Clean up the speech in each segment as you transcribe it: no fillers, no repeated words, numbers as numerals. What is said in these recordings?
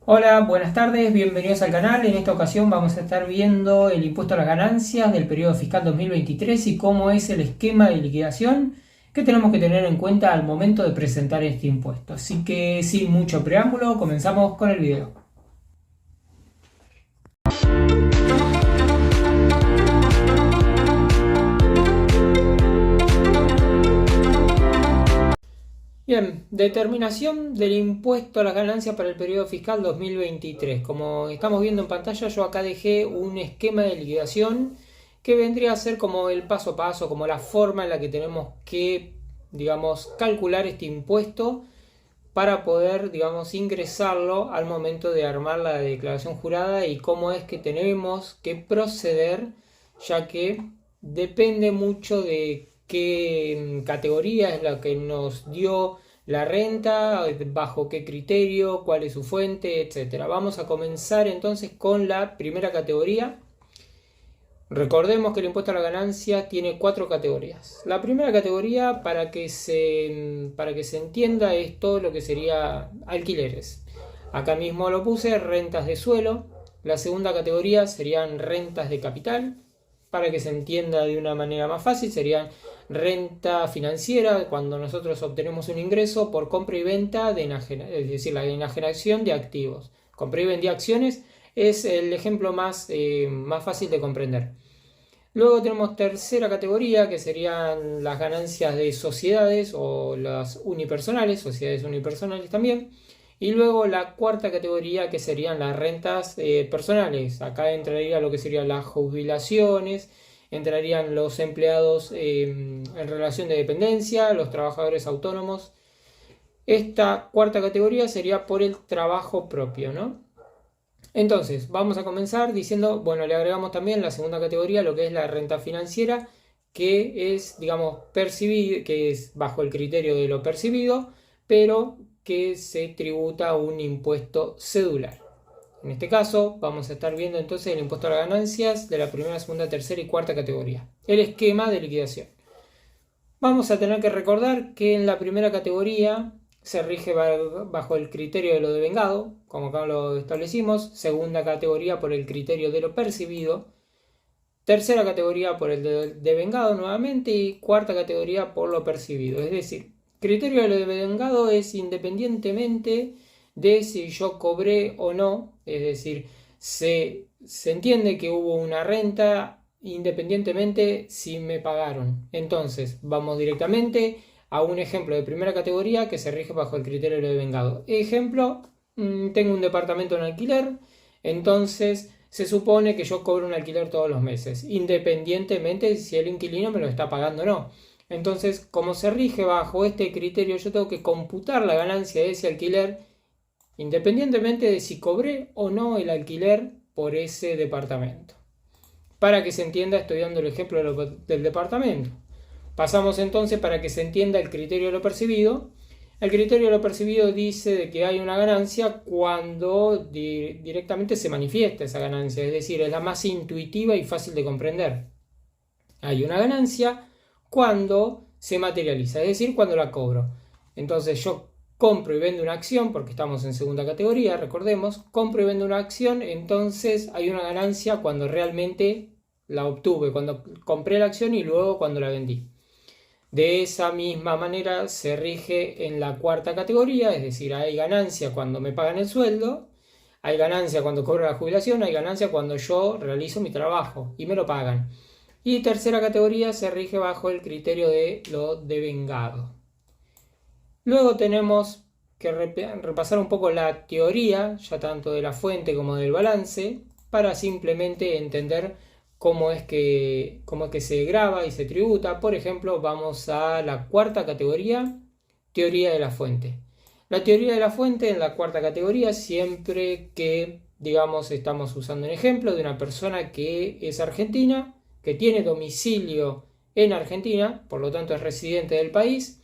Hola, buenas tardes, bienvenidos al canal. En esta ocasión vamos a estar viendo el impuesto a las ganancias del periodo fiscal 2023 y cómo es el esquema de liquidación que tenemos que tener en cuenta al momento de presentar este impuesto. Así que sin mucho preámbulo, comenzamos con el video. Bien, determinación del impuesto a las ganancias para el periodo fiscal 2023. Como estamos viendo en pantalla, yo acá dejé un esquema de liquidación que vendría a ser como el paso a paso, como la forma en la que tenemos que, digamos, calcular este impuesto para poder, digamos, ingresarlo al momento de armar la declaración jurada y cómo es que tenemos que proceder, ya que depende mucho de qué categoría es la que nos dio la renta, bajo qué criterio, cuál es su fuente, etcétera. Vamos a comenzar entonces con la primera categoría. Recordemos que el impuesto a la ganancia tiene 4 categorías. La primera categoría, para que se entienda, es todo lo que sería alquileres. Acá mismo lo puse, rentas de suelo. La segunda categoría serían rentas de capital. Para que se entienda de una manera más fácil, serían renta financiera, cuando nosotros obtenemos un ingreso por compra y venta es decir, la enajenación de activos. Compra y venta de acciones es el ejemplo más fácil de comprender. Luego tenemos tercera categoría, que serían las ganancias de sociedades o las unipersonales, sociedades unipersonales también. Y luego la cuarta categoría, que serían las rentas personales. Acá entraría lo que serían las jubilaciones, entrarían los empleados en relación de dependencia, los trabajadores autónomos. Esta cuarta categoría sería por el trabajo propio, ¿no? Entonces, vamos a comenzar diciendo, bueno, le agregamos también la segunda categoría, lo que es la renta financiera, que es, digamos, que es bajo el criterio de lo percibido, pero que se tributa un impuesto cedular. En este caso, vamos a estar viendo entonces el impuesto a las ganancias de la primera, segunda, tercera y cuarta categoría. El esquema de liquidación. Vamos a tener que recordar que en la primera categoría se rige bajo el criterio de lo devengado, como acá lo establecimos. Segunda categoría por el criterio de lo percibido. Tercera categoría por el de devengado nuevamente. Y cuarta categoría por lo percibido. Es decir, criterio de lo devengado es independientemente de si yo cobré o no. Es decir, se entiende que hubo una renta independientemente si me pagaron. Entonces, vamos directamente a un ejemplo de primera categoría que se rige bajo el criterio de lo devengado. Ejemplo, tengo un departamento en alquiler, entonces se supone que yo cobro un alquiler todos los meses, independientemente de si el inquilino me lo está pagando o no. Entonces, como se rige bajo este criterio, yo tengo que computar la ganancia de ese alquiler independientemente de si cobré o no el alquiler por ese departamento. Para que se entienda, estoy dando el ejemplo del departamento. Pasamos entonces para que se entienda el criterio de lo percibido. El criterio de lo percibido dice de que hay una ganancia cuando directamente se manifiesta esa ganancia, es decir, es la más intuitiva y fácil de comprender. Hay una ganancia cuando se materializa, es decir, cuando la cobro. Entonces yo compro y vendo una acción, porque estamos en segunda categoría, recordemos, compro y vendo una acción, entonces hay una ganancia cuando realmente la obtuve, cuando compré la acción y luego cuando la vendí. De esa misma manera se rige en la cuarta categoría, es decir, hay ganancia cuando me pagan el sueldo, hay ganancia cuando cobro la jubilación, hay ganancia cuando yo realizo mi trabajo y me lo pagan. Y tercera categoría se rige bajo el criterio de lo devengado. Luego tenemos que repasar un poco la teoría, ya tanto de la fuente como del balance, para simplemente entender cómo es que se graba y se tributa. Por ejemplo, vamos a la cuarta categoría, teoría de la fuente. La teoría de la fuente en la cuarta categoría, siempre que, digamos, estamos usando un ejemplo de una persona que es argentina, que tiene domicilio en Argentina, por lo tanto es residente del país,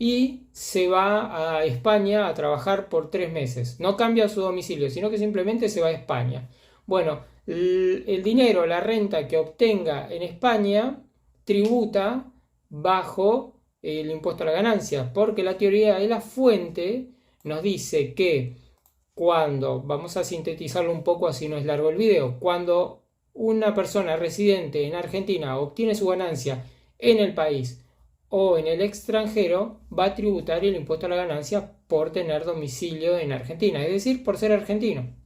y se va a España a trabajar por 3 meses. No cambia su domicilio, sino que simplemente se va a España. Bueno, el dinero, la renta que obtenga en España, tributa bajo el impuesto a la ganancia, porque la teoría de la fuente nos dice que cuando, vamos a sintetizarlo un poco así no es largo el video, cuando una persona residente en Argentina obtiene su ganancia en el país o en el extranjero, va a tributar el impuesto a la ganancia por tener domicilio en Argentina, es decir, por ser argentino.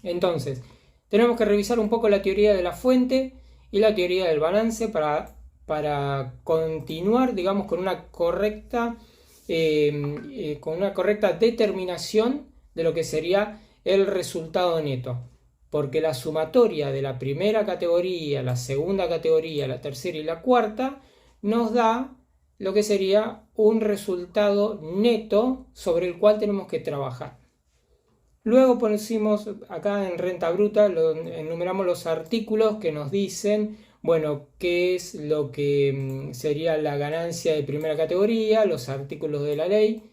Entonces, tenemos que revisar un poco la teoría de la fuente y la teoría del balance para continuar, digamos, con una correcta determinación de lo que sería el resultado neto. Porque la sumatoria de la primera categoría, la segunda categoría, la tercera y la cuarta nos da lo que sería un resultado neto sobre el cual tenemos que trabajar. Luego pusimos acá en renta bruta, enumeramos los artículos que nos dicen, bueno, qué es lo que sería la ganancia de primera categoría, los artículos de la ley,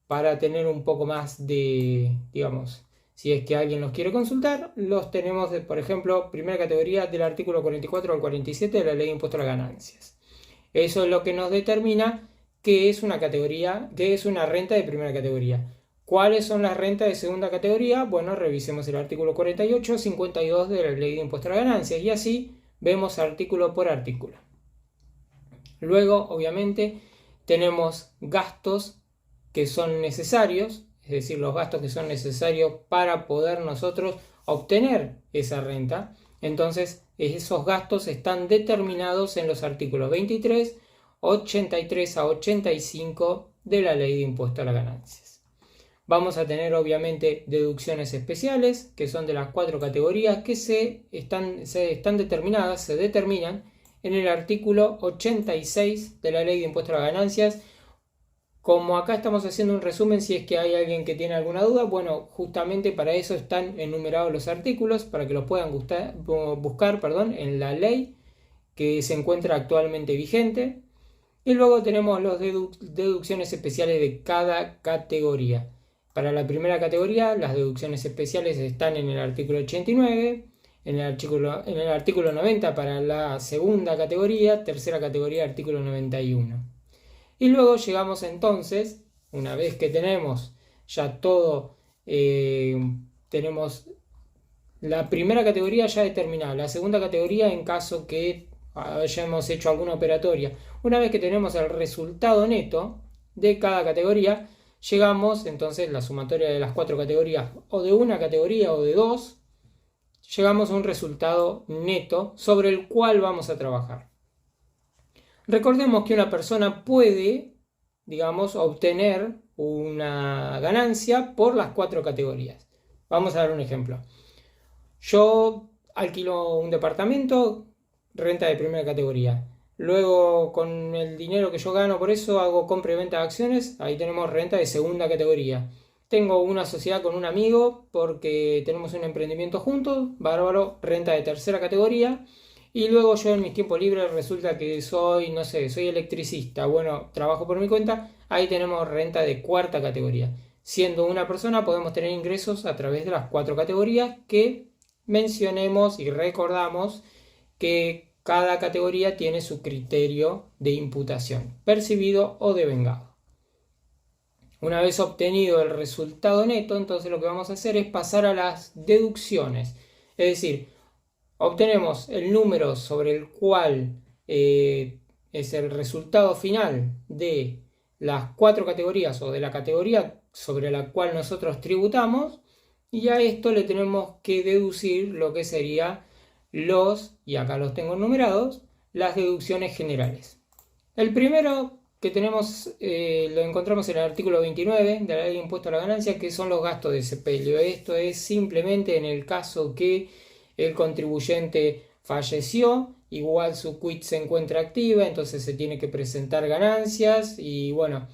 para tener un poco más de, digamos, si es que alguien los quiere consultar, los tenemos, por ejemplo, primera categoría del artículo 44 al 47 de la ley de impuesto a las ganancias. Eso es lo que nos determina qué es una categoría, qué es una renta de primera categoría. ¿Cuáles son las rentas de segunda categoría? Bueno, revisemos el artículo 48, 52 de la ley de impuesto a las ganancias y así vemos artículo por artículo. Luego, obviamente, tenemos gastos que son necesarios, es decir, los gastos que son necesarios para poder nosotros obtener esa renta. Entonces, esos gastos están determinados en los artículos 23, 83 a 85 de la ley de impuesto a las ganancias. Vamos a tener obviamente deducciones especiales, que son de las 4 categorías que se determinan en el artículo 86 de la ley de impuesto a las ganancias. Como acá estamos haciendo un resumen, si es que hay alguien que tiene alguna duda, bueno, justamente para eso están enumerados los artículos, para que los puedan buscar en la ley que se encuentra actualmente vigente. Y luego tenemos las deducciones especiales de cada categoría. Para la primera categoría, las deducciones especiales están en el artículo 89, en el artículo 90 para la segunda categoría, tercera categoría, artículo 91. Y luego llegamos entonces, una vez que tenemos ya todo, tenemos la primera categoría ya determinada, la segunda categoría en caso que hayamos hecho alguna operatoria. Una vez que tenemos el resultado neto de cada categoría, llegamos entonces la sumatoria de las 4 categorías o de una categoría o de 2, llegamos a un resultado neto sobre el cual vamos a trabajar. Recordemos que una persona puede, digamos, obtener una ganancia por las 4 categorías. Vamos a dar un ejemplo. Yo alquilo un departamento, renta de primera categoría. Luego, con el dinero que yo gano por eso, hago compra y venta de acciones. Ahí tenemos renta de segunda categoría. Tengo una sociedad con un amigo porque tenemos un emprendimiento juntos. Bárbaro, renta de tercera categoría. Y luego yo en mis tiempos libres resulta que soy electricista. Bueno, trabajo por mi cuenta. Ahí tenemos renta de cuarta categoría. Siendo una persona podemos tener ingresos a través de las 4 categorías que mencionemos y recordamos que cada categoría tiene su criterio de imputación, percibido o devengado. Una vez obtenido el resultado neto, entonces lo que vamos a hacer es pasar a las deducciones. Es decir, obtenemos el número sobre el cual es el resultado final de las 4 categorías o de la categoría sobre la cual nosotros tributamos, y a esto le tenemos que deducir lo que sería y acá los tengo numerados, las deducciones generales. El primero que tenemos lo encontramos en el artículo 29 de la ley de impuesto a la ganancia, que son los gastos de sepelio. Esto es simplemente en el caso que el contribuyente falleció, igual su quit se encuentra activa, entonces se tiene que presentar ganancias y bueno,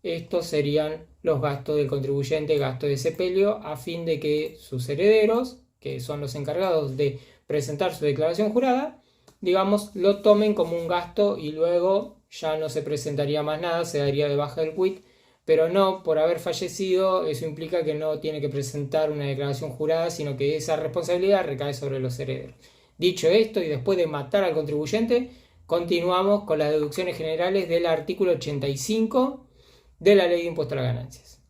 estos serían los gastos del contribuyente, gastos de sepelio, a fin de que sus herederos, que son los encargados de presentar su declaración jurada, digamos, lo tomen como un gasto y luego ya no se presentaría más nada, se daría de baja del quit, pero no por haber fallecido. Eso implica que no tiene que presentar una declaración jurada, sino que esa responsabilidad recae sobre los herederos. Dicho esto, y después de matar al contribuyente, continuamos con las deducciones generales del artículo 85 de la ley de impuesto a las ganancias.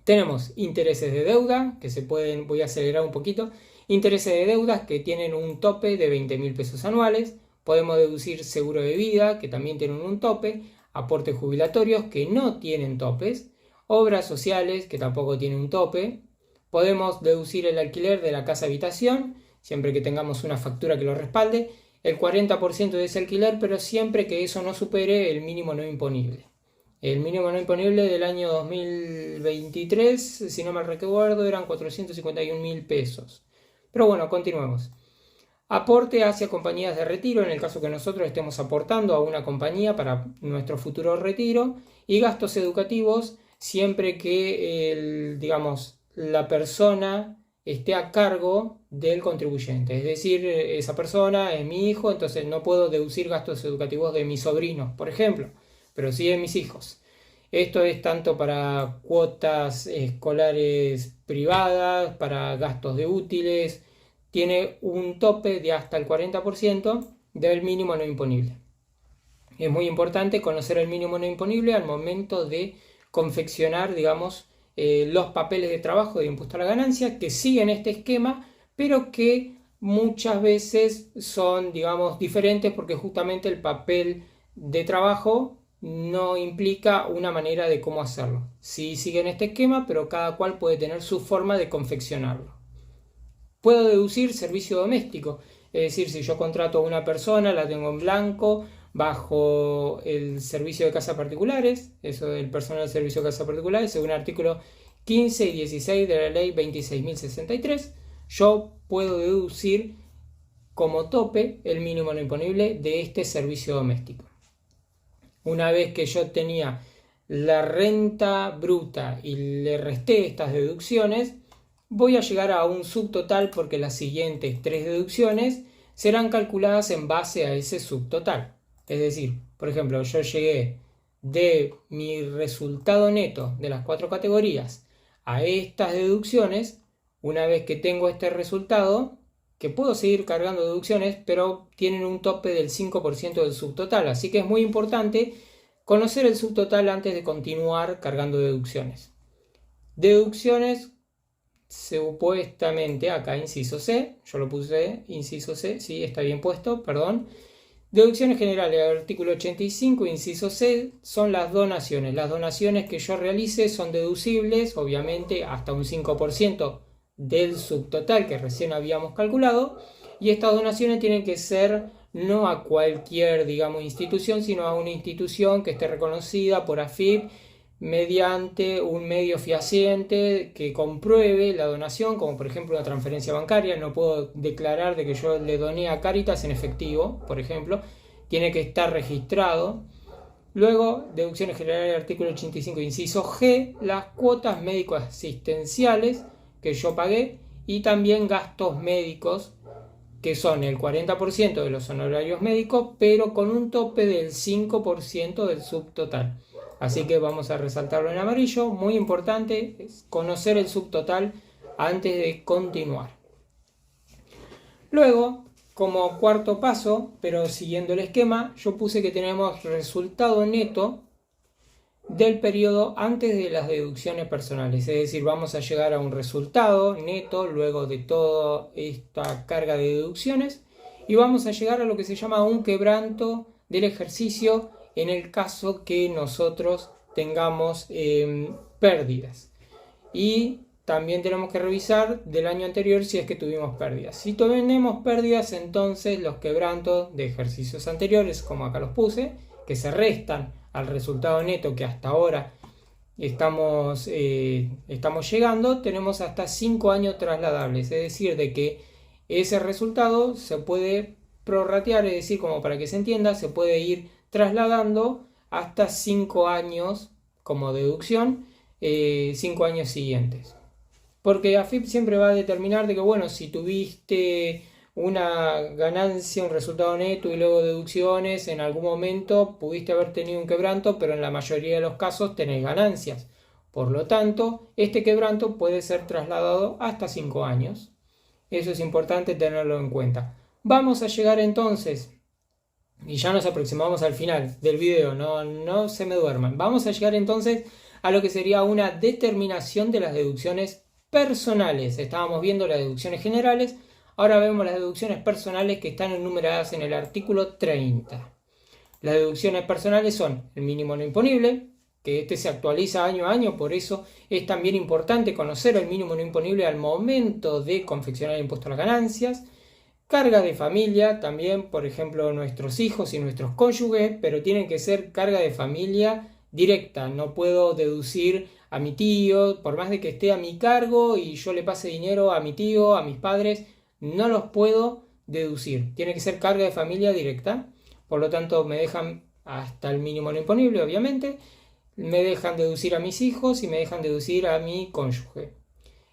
Tenemos intereses de deuda, que se pueden, voy a acelerar un poquito, intereses de deudas que tienen un tope de 20.000 pesos anuales. Podemos deducir seguro de vida, que también tienen un tope, aportes jubilatorios, que no tienen topes, obras sociales, que tampoco tienen un tope. Podemos deducir el alquiler de la casa habitación, siempre que tengamos una factura que lo respalde, el 40% de ese alquiler, pero siempre que eso no supere el mínimo no imponible. El mínimo no imponible del año 2023, si no me recuerdo, eran 451.000 pesos. Pero bueno, continuemos. Aporte hacia compañías de retiro, en el caso que nosotros estemos aportando a una compañía para nuestro futuro retiro. Y gastos educativos, siempre que la persona esté a cargo del contribuyente. Es decir, esa persona es mi hijo, entonces no puedo deducir gastos educativos de mis sobrinos, por ejemplo, pero sí de mis hijos. Esto es tanto para cuotas escolares privadas, para gastos de útiles. Tiene un tope de hasta el 40% del mínimo no imponible. Es muy importante conocer el mínimo no imponible al momento de confeccionar, los papeles de trabajo de impuesto a la ganancia, que siguen este esquema, pero que muchas veces son, diferentes, porque justamente el papel de trabajo no implica una manera de cómo hacerlo. Sí siguen este esquema, pero cada cual puede tener su forma de confeccionarlo. Puedo deducir servicio doméstico, es decir, si yo contrato a una persona, la tengo en blanco, bajo el servicio de casas particulares, eso del personal del servicio de casas particulares, según el artículo 15 y 16 de la ley 26.063, yo puedo deducir como tope el mínimo no imponible de este servicio doméstico. Una vez que yo tenía la renta bruta y le resté estas deducciones, voy a llegar a un subtotal, porque las siguientes 3 deducciones serán calculadas en base a ese subtotal. Es decir, por ejemplo, yo llegué de mi resultado neto de las 4 categorías a estas deducciones. Una vez que tengo este resultado, que puedo seguir cargando deducciones, pero tienen un tope del 5% del subtotal. Así que es muy importante conocer el subtotal antes de continuar cargando deducciones. Deducciones, supuestamente, acá inciso C, yo lo puse inciso C, sí, está bien puesto, perdón. Deducciones generales, artículo 85, inciso C, son las donaciones. Las donaciones que yo realice son deducibles, obviamente, hasta un 5% del subtotal que recién habíamos calculado. Y estas donaciones tienen que ser no a cualquier, institución, sino a una institución que esté reconocida por AFIP, mediante un medio fehaciente que compruebe la donación, como por ejemplo una transferencia bancaria. No puedo declarar de que yo le doné a Cáritas en efectivo, por ejemplo. Tiene que estar registrado. Luego, deducciones generales, artículo 85, inciso G, las cuotas médico-asistenciales que yo pagué, y también gastos médicos, que son el 40% de los honorarios médicos, pero con un tope del 5% del subtotal. Así que vamos a resaltarlo en amarillo. Muy importante es conocer el subtotal antes de continuar. Luego, como cuarto paso, pero siguiendo el esquema, yo puse que tenemos resultado neto del periodo antes de las deducciones personales. Es decir, vamos a llegar a un resultado neto luego de toda esta carga de deducciones, y vamos a llegar a lo que se llama un quebranto del ejercicio en el caso que nosotros tengamos pérdidas. Y también tenemos que revisar del año anterior si es que tuvimos pérdidas. Si tenemos pérdidas, entonces los quebrantos de ejercicios anteriores, como acá los puse, que se restan al resultado neto que hasta ahora estamos llegando, tenemos hasta 5 años trasladables. Es decir, de que ese resultado se puede prorratear, es decir, como para que se entienda, se puede ir trasladando hasta 5 años como deducción, 5 años siguientes. Porque AFIP siempre va a determinar de que, bueno, si tuviste una ganancia, un resultado neto y luego deducciones, en algún momento pudiste haber tenido un quebranto, pero en la mayoría de los casos tenés ganancias. Por lo tanto, este quebranto puede ser trasladado hasta 5 años. Eso es importante tenerlo en cuenta. Vamos a llegar entonces, y ya nos aproximamos al final del video, no se me duerman. Vamos a llegar entonces a lo que sería una determinación de las deducciones personales. Estábamos viendo las deducciones generales, ahora vemos las deducciones personales que están enumeradas en el artículo 30. Las deducciones personales son el mínimo no imponible, que este se actualiza año a año, por eso es también importante conocer el mínimo no imponible al momento de confeccionar el impuesto a las ganancias. Carga de familia, también, por ejemplo, nuestros hijos y nuestros cónyuges, pero tienen que ser carga de familia directa. No puedo deducir a mi tío, por más de que esté a mi cargo y yo le pase dinero a mi tío, a mis padres, no los puedo deducir. Tiene que ser carga de familia directa. Por lo tanto, me dejan hasta el mínimo no imponible, obviamente. Me dejan deducir a mis hijos y me dejan deducir a mi cónyuge.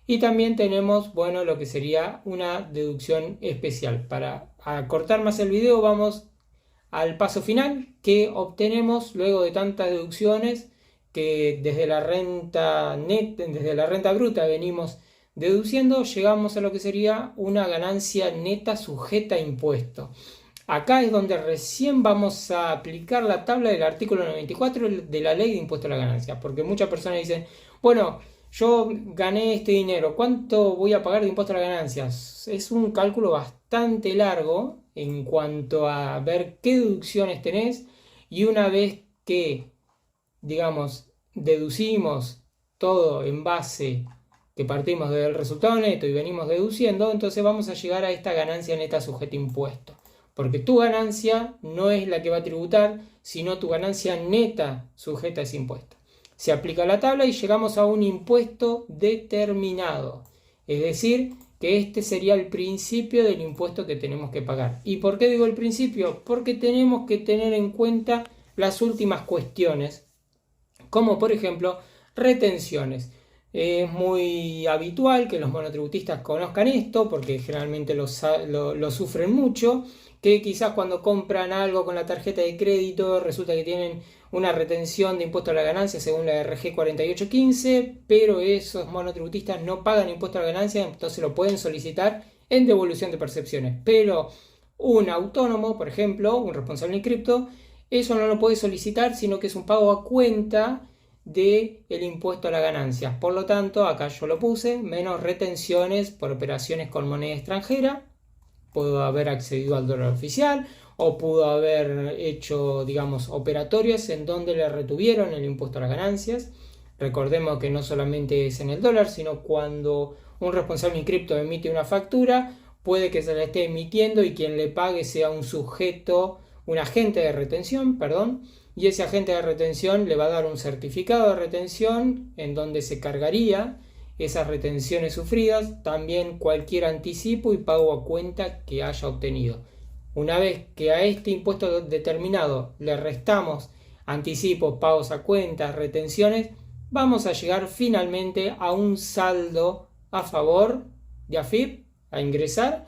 Y también tenemos, bueno, lo que sería una deducción especial. Para acortar más el video, vamos al paso final que obtenemos luego de tantas deducciones que desde la renta desde la renta bruta venimos deduciendo, llegamos a lo que sería una ganancia neta sujeta a impuesto. Acá es donde recién vamos a aplicar la tabla del artículo 94 de la ley de impuesto a la ganancia, porque muchas personas dicen, bueno, yo gané este dinero, ¿cuánto voy a pagar de impuesto a las ganancias? Es un cálculo bastante largo en cuanto a ver qué deducciones tenés, y una vez que, digamos, deducimos todo en base que partimos del resultado neto y venimos deduciendo, entonces vamos a llegar a esta ganancia neta sujeta a impuesto. Porque tu ganancia no es la que va a tributar, sino tu ganancia neta sujeta a ese impuesto. Se aplica la tabla y llegamos a un impuesto determinado. Es decir, que este sería el principio del impuesto que tenemos que pagar. ¿Y por qué digo el principio? Porque tenemos que tener en cuenta las últimas cuestiones, como por ejemplo retenciones. Es muy habitual que los monotributistas conozcan esto, porque generalmente lo sufren mucho, que quizás cuando compran algo con la tarjeta de crédito resulta que tienen una retención de impuesto a la ganancia según la RG 4815, pero esos monotributistas no pagan impuesto a la ganancia, entonces lo pueden solicitar en devolución de percepciones. Pero un autónomo, por ejemplo, un responsable inscripto, eso no lo puede solicitar, sino que es un pago a cuenta del impuesto a la ganancia. Por lo tanto, acá yo lo puse, menos retenciones por operaciones con moneda extranjera. Pudo haber accedido al dólar oficial o pudo haber hecho, digamos, operatorios en donde le retuvieron el impuesto a las ganancias. Recordemos que no solamente es en el dólar, sino cuando un responsable inscripto emite una factura, puede que se la esté emitiendo y quien le pague sea un sujeto, un agente de retención, perdón, y ese agente de retención le va a dar un certificado de retención en donde se cargaría esas retenciones sufridas, también cualquier anticipo y pago a cuenta que haya obtenido. Una vez que a este impuesto determinado le restamos anticipos, pagos a cuentas, retenciones, vamos a llegar finalmente a un saldo a favor de AFIP a ingresar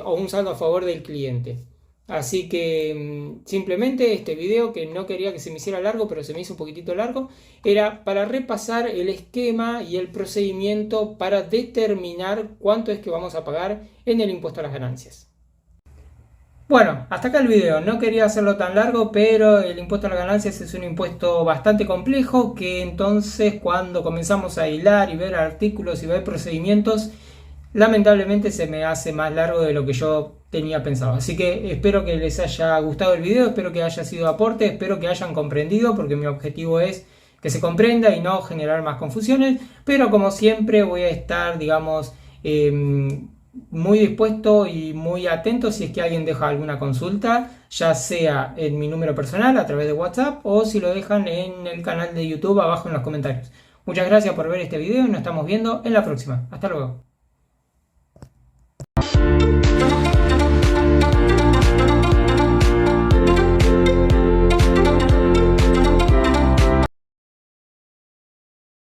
o un saldo a favor del cliente. Así que simplemente este video, que no quería que se me hiciera largo, pero se me hizo un poquitito largo, era para repasar el esquema y el procedimiento para determinar cuánto es que vamos a pagar en el impuesto a las ganancias. Bueno, hasta acá el video. No quería hacerlo tan largo, pero el impuesto a las ganancias es un impuesto bastante complejo que entonces cuando comenzamos a hilar y ver artículos y ver procedimientos, lamentablemente se me hace más largo de lo que yo tenía pensado. Así que espero que les haya gustado el video, espero que haya sido de aporte, espero que hayan comprendido, porque mi objetivo es que se comprenda y no generar más confusiones. Pero como siempre voy a estar, digamos, muy dispuesto y muy atento si es que alguien deja alguna consulta, ya sea en mi número personal a través de WhatsApp o si lo dejan en el canal de YouTube abajo en los comentarios. Muchas gracias por ver este video y nos estamos viendo en la próxima. Hasta luego.